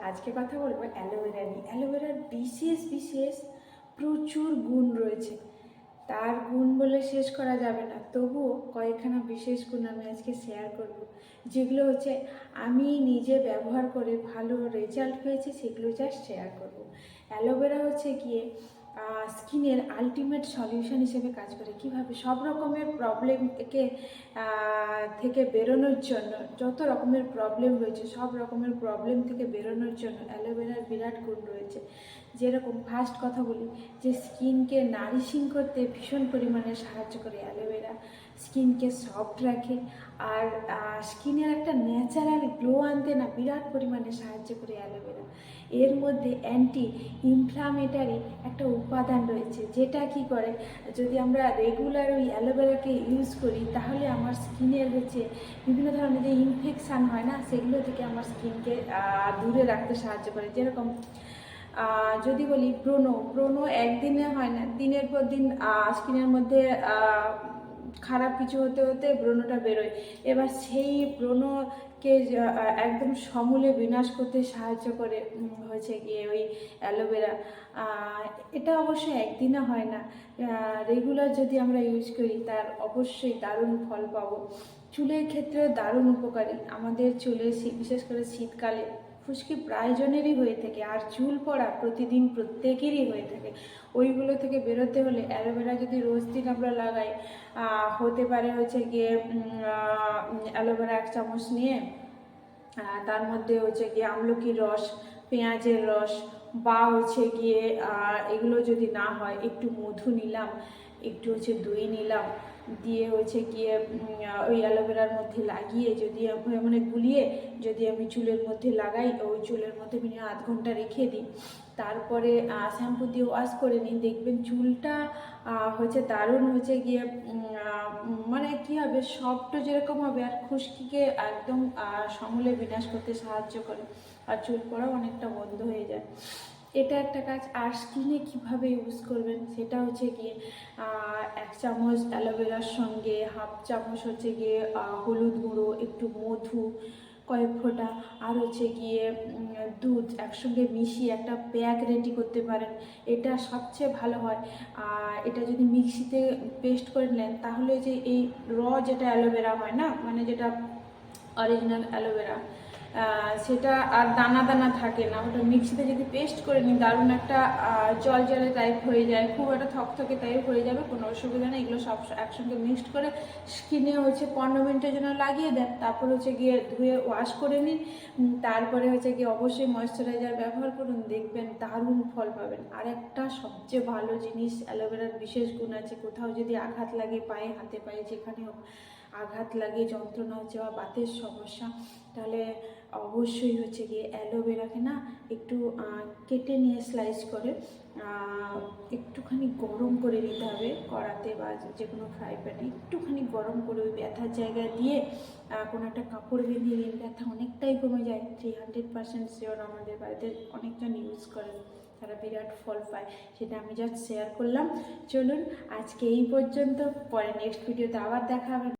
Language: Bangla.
আজকে কথা বলবো অ্যালোভেরা নিয়ে। অ্যালোভেরার বিশেষ বিশেষ প্রচুর গুণ রয়েছে, তার গুণ বলে শেষ করা যাবে না। তবুও কয়েকখানা বিশেষ গুণ আমি আজকে শেয়ার করব, যেগুলো হচ্ছে আমি নিজে ব্যবহার করে ভালো রেজাল্ট পেয়েছি, সেগুলো জাস্ট শেয়ার করব। অ্যালোভেরা হচ্ছে গিয়ে স্কিনের আলটিমেট সলিউশন হিসেবে কাজ করে। কীভাবে? সব রকমের প্রবলেমকে থেকে বেরোনোর জন্য, যত রকমের প্রবলেম রয়েছে সব রকমের প্রবলেম থেকে বেরোনোর জন্য অ্যালোভেরার বিরাট গুণ রয়েছে। যেরকম ফার্স্ট কথা বলি, যে স্কিনকে নারিশিং করতে ভীষণ পরিমাণে সাহায্য করে অ্যালোভেরা। স্কিনকে সফট রাখে, আর স্কিনের একটা ন্যাচারাল গ্লো আনতে না বিরাট পরিমাণে সাহায্য করে অ্যালোভেরা। এর মধ্যে অ্যান্টি ইনফ্লামেটারি একটা উপাদান রয়েছে, যেটা কি করে, যদি আমরা রেগুলার ওই অ্যালোভেরাকে ইউজ করি তাহলে আমার স্কিনের হচ্ছে বিভিন্ন ধরনের যে ইনফেকশান হয় না, সেগুলো থেকে আমার স্কিনকে দূরে রাখতে সাহায্য করে। যেরকম যদি বলি ব্রণ একদিনে হয় না, দিনের পর দিন স্কিনের মধ্যে খারাপ কিছু হতে হতে ব্রণটা বেরোয়। এবার সেই ব্রণকে একদম সমূলে বিনাশ করতে সাহায্য করে হয়েছে গিয়ে ওই অ্যালোভেরা। এটা অবশ্যই একদিনে হয় না, রেগুলার যদি আমরা ইউজ করি তার অবশ্যই দারুণ ফল পাবো। চুলের ক্ষেত্রেও দারুণ উপকারী। আমাদের চুলে বিশেষ করে শীতকালে খুশকি প্রায় জনেরই হয়ে থাকে, আর চুল পড়া প্রতিদিন প্রত্যেকেরই হয়ে থাকে। ওইগুলো থেকে বেরোতে হলে অ্যালোভেরা যদি রোজ দিন আমরা লাগাই, হতে পারে হচ্ছে গিয়ে অ্যালোভেরা 1 চামচ নিয়ে তার মধ্যে হচ্ছে গিয়ে আমলকির রস, পেঁয়াজের রস, বা হচ্ছে গিয়ে এগুলো যদি না হয় একটু মধু নিলাম, একটু হচ্ছে দই নিলাম, দিয়ে হচ্ছে গিয়ে ওই অ্যালোভেরার মধ্যে লাগিয়ে যদি মানে গুলিয়ে যদি আমি চুলের মধ্যে লাগাই, ওই চুলের মধ্যে মিনিমাম 0.5 ঘন্টা রেখে দিই, তারপরে শ্যাম্পু দিয়ে ওয়াশ করে নিই, দেখবেন চুলটা হচ্ছে দারুণ হচ্ছে গিয়ে মানে কী হবে, সফট যেরকম হবে, আর খুশকিকে একদম সমূলে বিনাশ করতে সাহায্য করে, আর চুল পড়াও অনেকটা বন্ধ হয়ে যায়। এটা একটা কাজ। আর স্কিনে কীভাবে ইউজ করবেন সেটা হচ্ছে গিয়ে 1 চামচ অ্যালোভেরার সঙ্গে 1/2 চামচ হচ্ছে গিয়ে হলুদ গুঁড়ো, একটু মধু, কয়েক ফোঁটা, আর হচ্ছে গিয়ে দুধ একসঙ্গে মিশিয়ে একটা প্যাক রেডি করতে পারেন। এটা সবচেয়ে ভালো হয়। এটা যদি মিক্সিতে পেস্ট করে নেন তাহলে যে এই যেটা অ্যালোভেরা হয় না, মানে যেটা অরিজিনাল অ্যালোভেরা, সেটা আর দানা দানা থাকে না। ওটা মিক্সিতে যদি পেস্ট করে নিই দারুণ একটা জল জলে টাইপ হয়ে যায়, খুব একটা থকথকে টাইপ হয়ে যাবে, কোনো অসুবিধা নেই। এগুলো সব একসঙ্গে মিক্সড করে স্কিনে হচ্ছে 15 মিনিটের জন্য লাগিয়ে দেন, তারপর হচ্ছে গিয়ে ধুয়ে ওয়াশ করে নিন, তারপরে হচ্ছে গিয়ে অবশ্যই ময়েশ্চারাইজার ব্যবহার করুন, দেখবেন দারুণ ফল পাবেন। আর একটা সবচেয়ে ভালো জিনিস, অ্যালোভেরার বিশেষ গুণ আছে, কোথাও যদি আঘাত লাগে পায়ে, হাতে পায়ে যেখানে হোক আঘাত লাগে, যন্ত্রণা হচ্ছে বা বাতের সমস্যা, তাহলে অবশ্যই হচ্ছে গিয়ে অ্যালোভেরাকে না একটু কেটে নিয়ে স্লাইস করে একটুখানি গরম করে নিতে হবে কড়াতে বা যে কোনো ফ্রাই প্যানে, একটুখানি গরম করে ওই ব্যথার জায়গায় দিয়ে কোনো একটা কাপড় বেঁধে নিন, ব্যথা অনেকটাই কমে যায়। 300% শিওর আমাদের বাড়িতে অনেকজন ইউজ করেন, তারা বিরাট ফল পায়। সেটা আমি জাস্ট শেয়ার করলাম। চলুন আজকে এই পর্যন্ত, পরে নেক্সট ভিডিওতে আবার দেখা হবে।